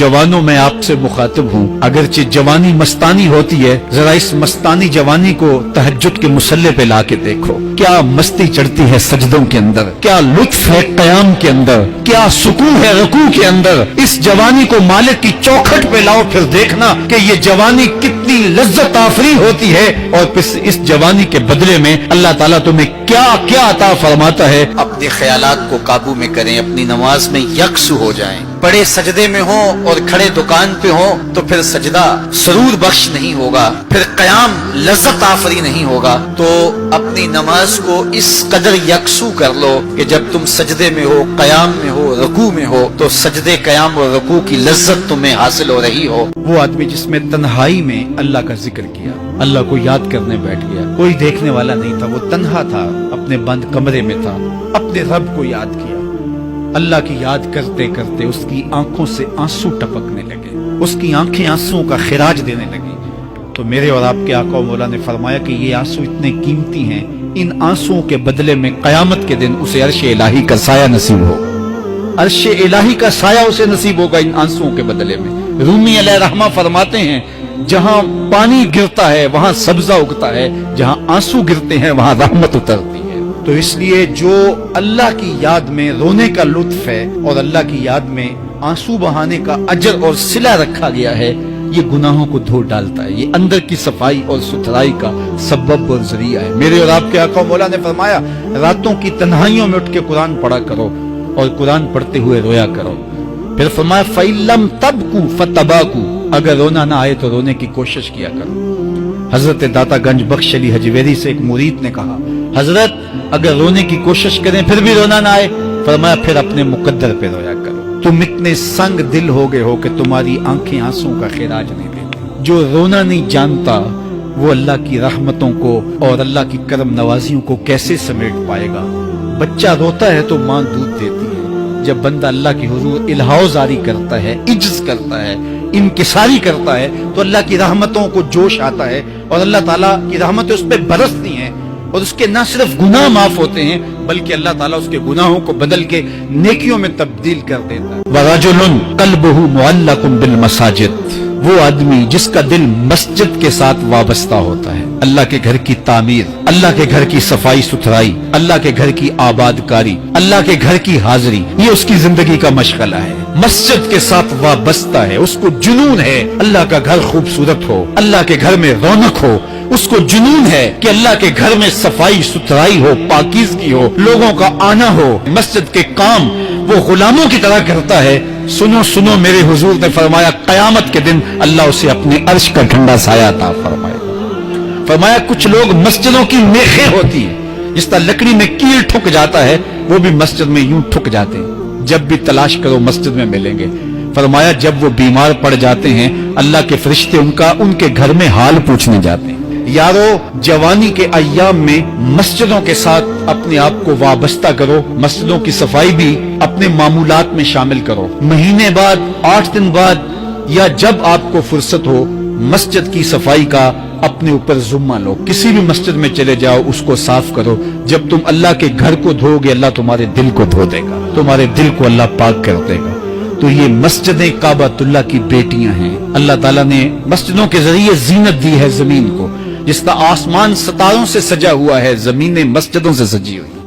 जवानों मैं आपसे मुखातिब हूँ, अगरचे जवानी मस्तानी होती है, जरा इस मस्तानी जवानी को तहज्जुद के मुसल्ले पे लाके देखो। क्या मस्ती चढ़ती है सजदों के अंदर, क्या लुत्फ है कयाम के अंदर, क्या सुकून है रुकू के अंदर। इस जवानी को मालिक की चौखट पे लाओ, फिर देखना कि ये जवानी कितनी लज्जत आफरी होती है, और फिर इस जवानी के बदले में अल्लाह ताला तुम्हें क्या क्या अता फरमाता है। अपने ख्यालात को काबू में करें, अपनी नमाज में यकसु हो जाएं। बड़े सजदे में हो और खड़े दुकान पे हो तो फिर सजदा सरूर बख्श नहीं होगा, फिर कयाम लज्जत आफरी नहीं होगा। तो अपनी नमाज को इस कदर यकसु कर लो कि जब तुम सजदे में हो, कयाम में हो, रुकू में हो, तो सजदे कयाम और रुकू की लज्जत तुम्हें हासिल हो रही हो। वो आदमी जिसमें तन्हाई में अल्लाह का जिक्र किया, अल्लाह को याद करने बैठ गया, कोई देखने वाला नहीं था, वो तन्हा था, अपने बंद कमरे में था, अपने रब को याद किया। अल्लाह की याद करते करते उसकी आंखों से आंसू टपकने लगे, उसकी आंखें आंसुओं का खिराज देने लगी। तो मेरे और आपके आका और मौला ने फरमाया कि ये आंसू इतने कीमती हैं, इन आंसुओं के बदले में कयामत के दिन उसे अर्श इलाही का साया नसीब होगा। अर्श इलाही का साया उसे नसीब होगा इन आंसुओं के बदले में। रूमी अलैहि रहमा फरमाते हैं, जहां पानी गिरता है वहां सब्जा उगता है, जहां आंसू गिरते हैं वहां रहमत उतरती है। तो इसलिए जो अल्लाह की याद में रोने का लुत्फ है और अल्लाह की याद में आंसू बहाने का अजर और सिला रखा गया है, ये गुनाहों को धो डालता है, ये अंदर की सफाई और सुथराई का सबब और जरिया है। मेरे और आपके आका मौला ने फरमाया, रातों की तन्हाइयों में उठ के कुरान पढ़ा करो और कुरान पढ़ते हुए रोया करो। फिर फरमाया, फइल्लम तबकू फतबाकू, अगर रोना ना आए तो रोने की कोशिश किया करो। हजरत दाता गंज बख्श अली हजवेरी से एक मुरीद ने कहा, हजरत अगर रोने की कोशिश करें फिर भी रोना ना आए, फरमाया फिर अपने मुकद्दर पे रोया करो। तुम इतने संग दिल हो गए हो कि तुम्हारी आंखें आंसुओं का खिराज नहीं देती। जो रोना नहीं जानता वो अल्लाह की रहमतों को और अल्लाह की करम नवाजियों को कैसे समेट पाएगा। बच्चा रोता है तो मां दूध देती है। जब बंदा अल्लाह की हुजूर इल्हाओ जारी करता है, इज्ज करता है, इनकिसारी करता है, तो अल्लाह की रहमतों को जोश आता है और अल्लाह ताला की रहमतें उस पर बरसती हैं और उसके न सिर्फ गुनाह माफ होते हैं बल्कि अल्लाह ताला उसके गुनाहों को बदल के नेकियों में तब्दील कर देता है। वरजुलुन कल्बुहु मुअल्लकुम बिल मसाजिद, वो आदमी जिसका दिल मस्जिद के साथ वाबस्ता होता है। अल्लाह के घर की तामीर, अल्लाह के घर की सफाई सुथराई, अल्लाह के घर की आबादकारी, अल्लाह के घर की हाजिरी, ये उसकी जिंदगी का मशगला है। मस्जिद के साथ वाबस्ता है, उसको जुनून है अल्लाह का घर खूबसूरत हो, अल्लाह के घर में रौनक हो, उसको जुनून है कि अल्लाह के घर में सफाई सुथराई हो, पाकीज़गी हो, लोगों का आना हो। मस्जिद के काम वो गुलामों की तरह करता है। सुनो सुनो, मेरे हुजूर ने फरमाया, कयामत के दिन अल्लाह उसे अपने अर्श का ठंडा साया अता फरमाएगा। फरमाया कुछ लोग मस्जिदों की मेखें होती है, जिस तरह लकड़ी में कील ठुक जाता है वो भी मस्जिद में यूं ठुक जाते हैं, जब भी तलाश करो मस्जिद में मिलेंगे। फरमाया जब वो बीमार पड़ जाते हैं अल्लाह के फरिश्ते उनके घर में हाल पूछने जाते हैं। यारो, जवानी के अय्याम में मस्जिदों के साथ अपने आप को वाबस्ता करो, मस्जिदों की सफाई भी अपने मामूलात में शामिल करो। महीने बाद, 8 दिन बाद या जब आपको फुर्सत हो, मस्जिद की सफाई का अपने ऊपर जुम्मा लो। किसी भी मस्जिद में चले जाओ, उसको साफ करो। जब तुम अल्लाह के घर को धोगे अल्लाह तुम्हारे दिल को धो देगा, तुम्हारे दिल को अल्लाह पाक कर देगा। तो ये मस्जिदें काबतुल्लाह की बेटियां हैं। अल्लाह ताला ने मस्जिदों के जरिए जीनत दी है जमीन को। जिस तरह आसमान सितारों से सजा हुआ है, जमीनें मस्जिदों से सजी हुई।